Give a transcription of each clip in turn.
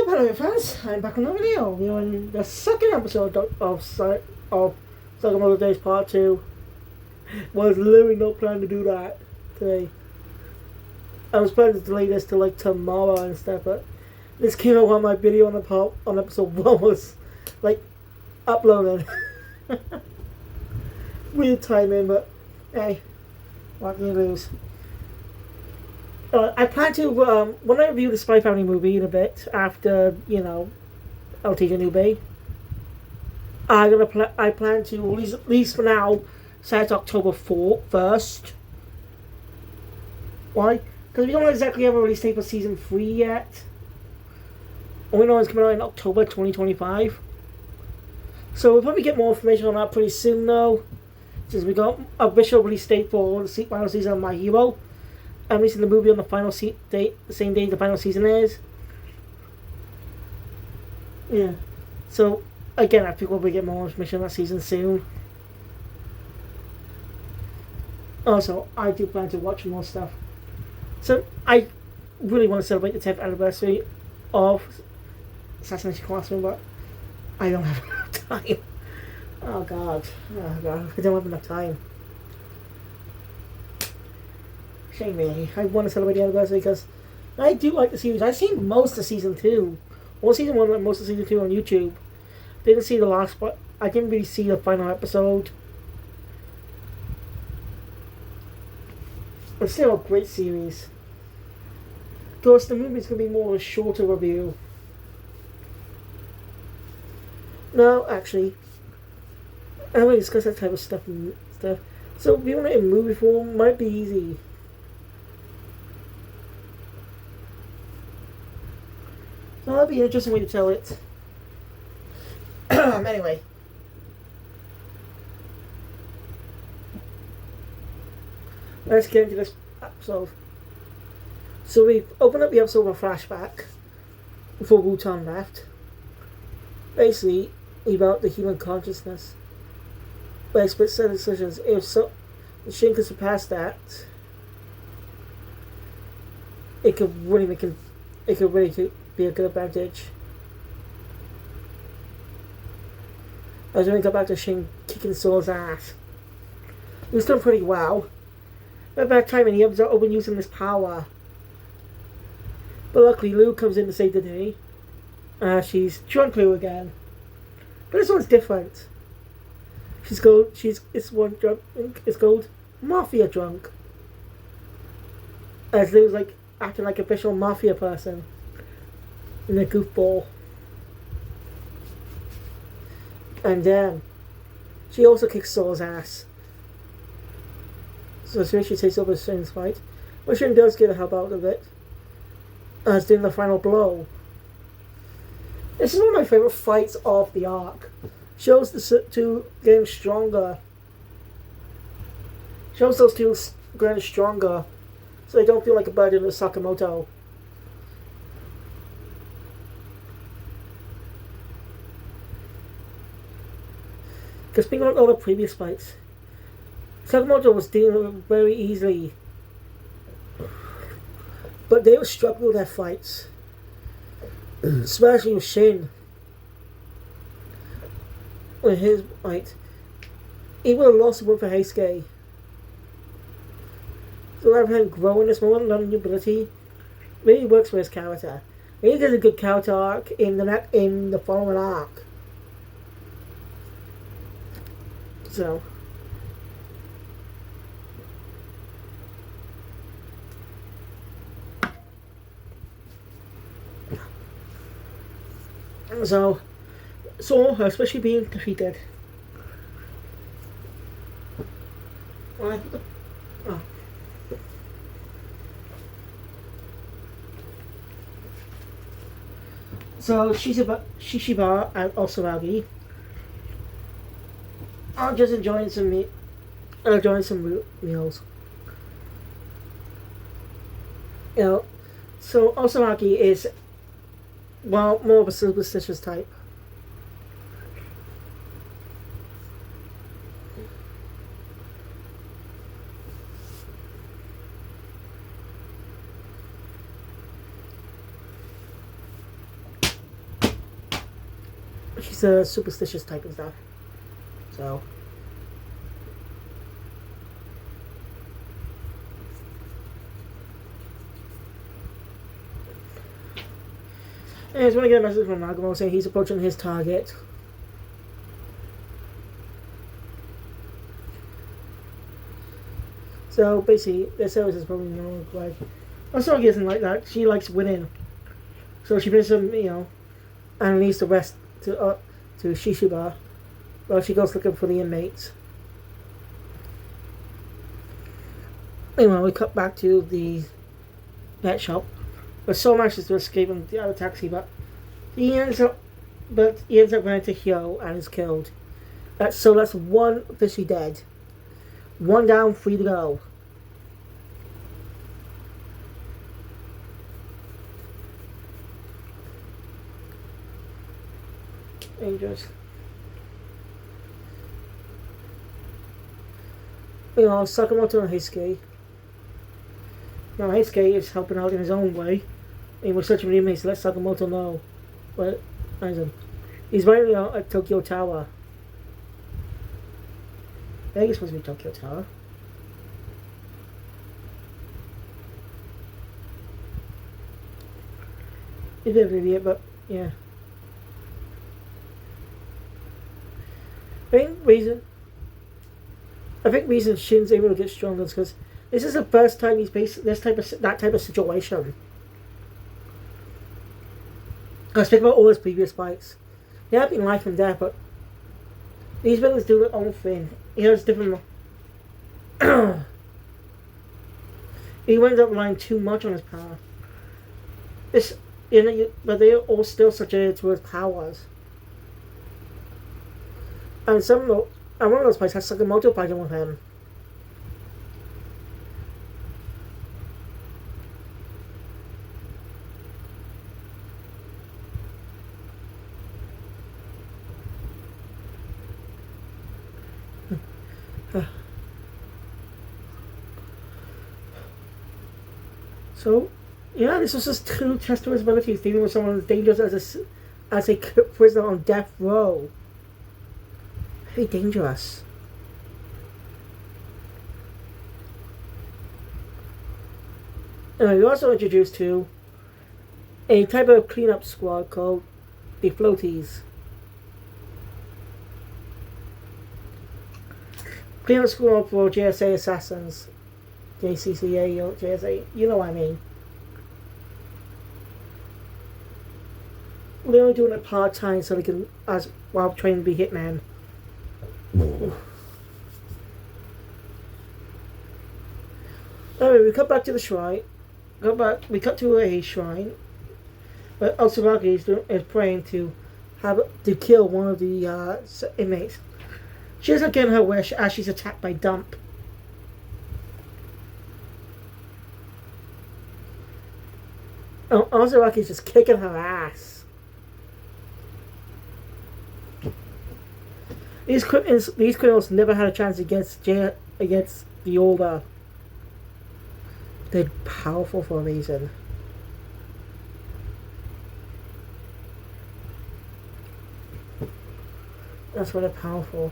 hello fans, I'm back on the video. We're in the second episode of Sakamoto Days Part 2. Was literally not planning to do that today. I was planning to delay this to like tomorrow and stuff, but this came out while my video on episode 1 was like uploaded. Weird timing, but hey, what can you lose? I plan to, when I review the Spy Family movie in a bit, after, I'll teach a new bay, I plan to, at least for now, set October 1st. Why? Because we don't exactly have a release date for Season 3 yet. All we know it's coming out in October 2025. So we'll probably get more information on that pretty soon, though. Since we got a official release date for the final season of My Hero. I'm releasing the movie on the final date, the same day the final season is. Yeah. So, again, I think we'll get more information on that season soon. Also, I do plan to watch more stuff. So, I really want to celebrate the 10th anniversary of Assassination Classroom, but I don't have enough time. Oh god, I don't have enough time. Shame really. I want to celebrate the anniversary because I do like the series. I've seen most of season 2. Well, season 1 and most of season 2 on YouTube. Didn't see the last, but I didn't really see the final episode. It's still a great series. Of course, the movie's going to be more of a shorter review. No, actually, I haven't discussed that type of stuff. So, viewing it in movie form might be easy. So that'll be an interesting way to tell it. Anyway. Let's get into this episode. So we open up the episode with a flashback before Wutan left. Basically, about the human consciousness. By split set decisions. If so, the Shin could surpass that, it could really be a good advantage. I was going to go back to Shin kicking Soul's ass. He was done pretty well. At that time, and he ends up overusing this power. But luckily, Lou comes in to save the day. She's drunk Lou again. But this one's different. It's called Mafia Drunk. As Lou's like acting like a official mafia person. In a goofball. And she also kicks Saul's ass. So she takes over Shin's fight. But Shin does get a help out of it. As doing the final blow. This is one of my favourite fights of the arc. Shows the two getting stronger. Shows those two getting stronger. So they don't feel like a burden of Sakamoto. Because speaking of all the previous fights, Sakamoto was dealing with it very easily. But they were struggling with their fights. Especially with Shin. With his fight. He would have lost one for Heisuke. So rather than growing this moment, learning new ability, really works for his character. Really does a good character arc in the following arc. So especially being defeated. Oh. So Shishiba and Osaragi are just enjoying some meals. So Osaragi is, well, more of a superstitious type. she's a superstitious type and stuff. So. And I just want to get a message from Nagumo saying he's approaching his target. So basically, their service is probably like. Osaki isn't like that. She likes winning. So she brings them, and leaves the rest to Shishiba while she goes looking for the inmates. Anyway, we cut back to the pet shop. But so manages to escape in the other taxi, but he ends up running to Hyo and is killed. That's one officially dead. One down, 3 to go. Dangerous. Sakamoto and Heisuke. Now Heisuke is helping out in his own way. And we're searching for inmates to let Sakamoto know. But he's right now at Tokyo Tower. I think it's supposed to be Tokyo Tower. He's a bit of an idiot, but yeah. I think reason Shin's able to get stronger is because this is the first time he's faced that type of situation. Because think about all his previous fights. They have been life and death, but these villains do their own thing. It's different. He ends up relying too much on his power. But they are all still subjected to his powers. And one of those fights has Sakamoto fighting with him. So, yeah, this was just two test to his abilities, dealing with someone as dangerous as a prisoner on death row. Very dangerous. And we were also introduced to a type of cleanup squad called the Floaties. Cleanup squad for JSA assassins. JCCA or JSA, you know what I mean. They're only doing it part-time so they can, while training to be hitman. Anyway, we cut back to the shrine. We cut to a shrine. But Otsumaki is praying to kill one of the inmates. She doesn't get her wish as she's attacked by Dump. Ozuraki's just kicking her ass. These criminals never had a chance against the older. They're powerful for a reason. That's why they're powerful.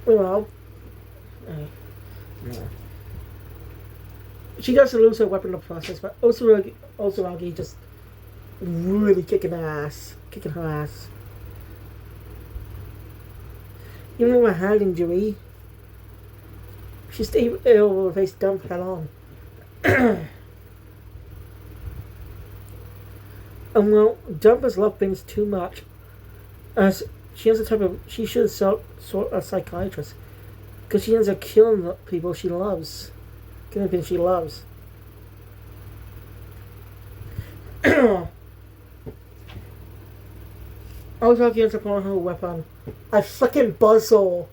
Well, she doesn't lose her weapon in the process, but Osuragi just really kicking her ass. Even with her hand injury, she stayed able to face Dump head on. And well, Dumper's love brings too much. As she has a type of, she should sort a psychiatrist, because she ends up killing the people she loves, killing people she loves. Ozaki ends up on her weapon, a fucking buzzsaw.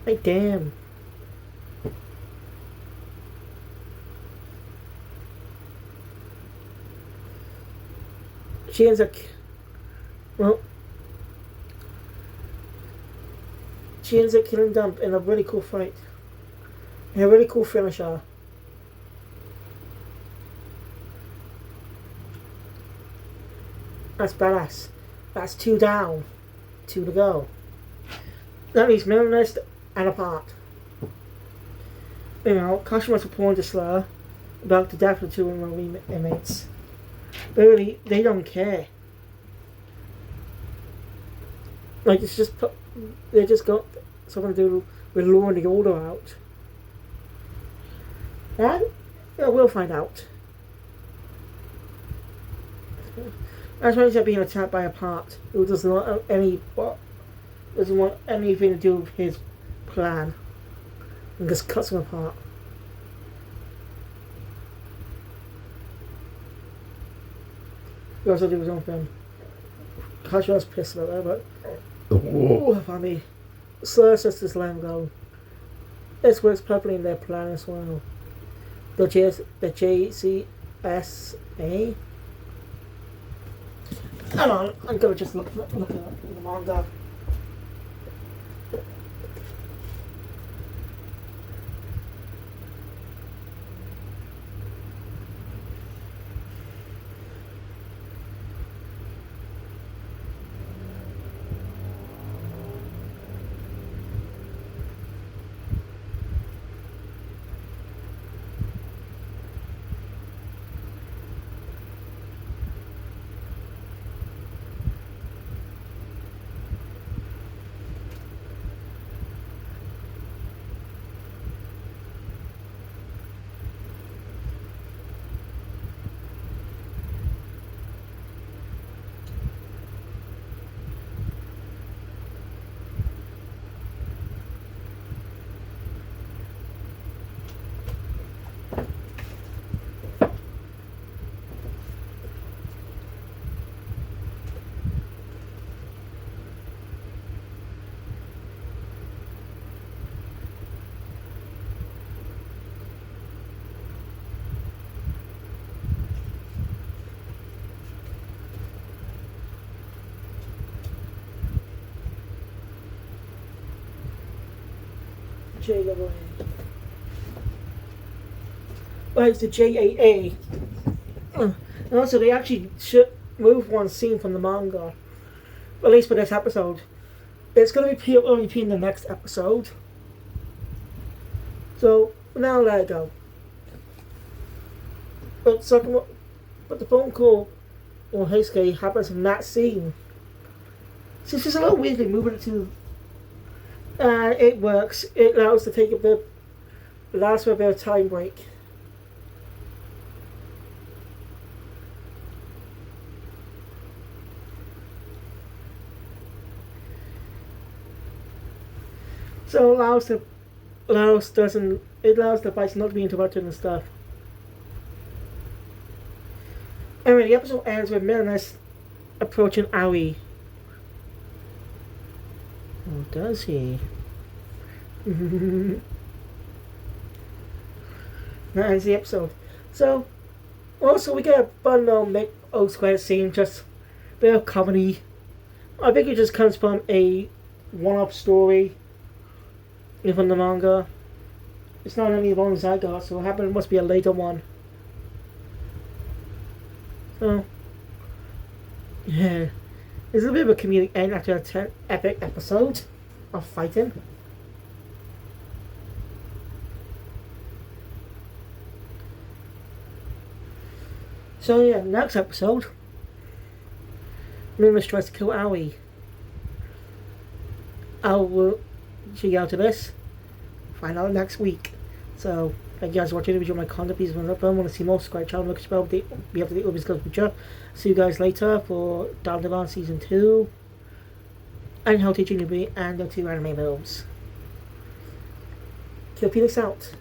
Like damn. She ends up, well, she ends up killing them in a really cool fight. And a really cool finisher. That's badass. That's 2 down. 2 to go. That leaves Minimalist and apart. You know, customers reporting to Slayer about the death of the 2 inmates. But really, they don't care. Like, it's just, they just got something to do with luring the order out. And, yeah, we'll find out. That's why he's being attacked by a part who doesn't want anything to do with his plan, and just cuts him apart. He also do his own thing. Kashima's pissed about that, but funny. Slayer says just let him go. This works perfectly in their plan as well. The JCSA. Hang on, I'm gonna just look at the manga. JAA. Well, it's the JAA. And also, they actually should move one scene from the manga, at least for this episode. It's going to be only in the next episode. So, now let it go. But the phone call or Heisuke happens in that scene. So it's just a little weirdly moving it to. It works. It allows to take a bit. Allows for a bit of time break. So it allows the fights not to be interrupted and stuff. Anyway, the episode ends with Milaness approaching Aoi. Oh, does he? That ends the episode. So, also we get a fun little post-credit scene, just a bit of comedy. I think it just comes from a one-off story from the manga. It's not any of the ones I got, so it must be a later one. So, yeah. It's a bit of a comedic end after a epic episode of fighting. So yeah, next episode, Mimas tries to kill Aoi. I'll check out to this. Find out next week. So thank you guys for watching. If you enjoyed my content, please want to see more, subscribe channel, look at be up to date with this future. See you guys later for Down the Line Season 2 and How to Teach You and the 2 anime films. Kill Felix out.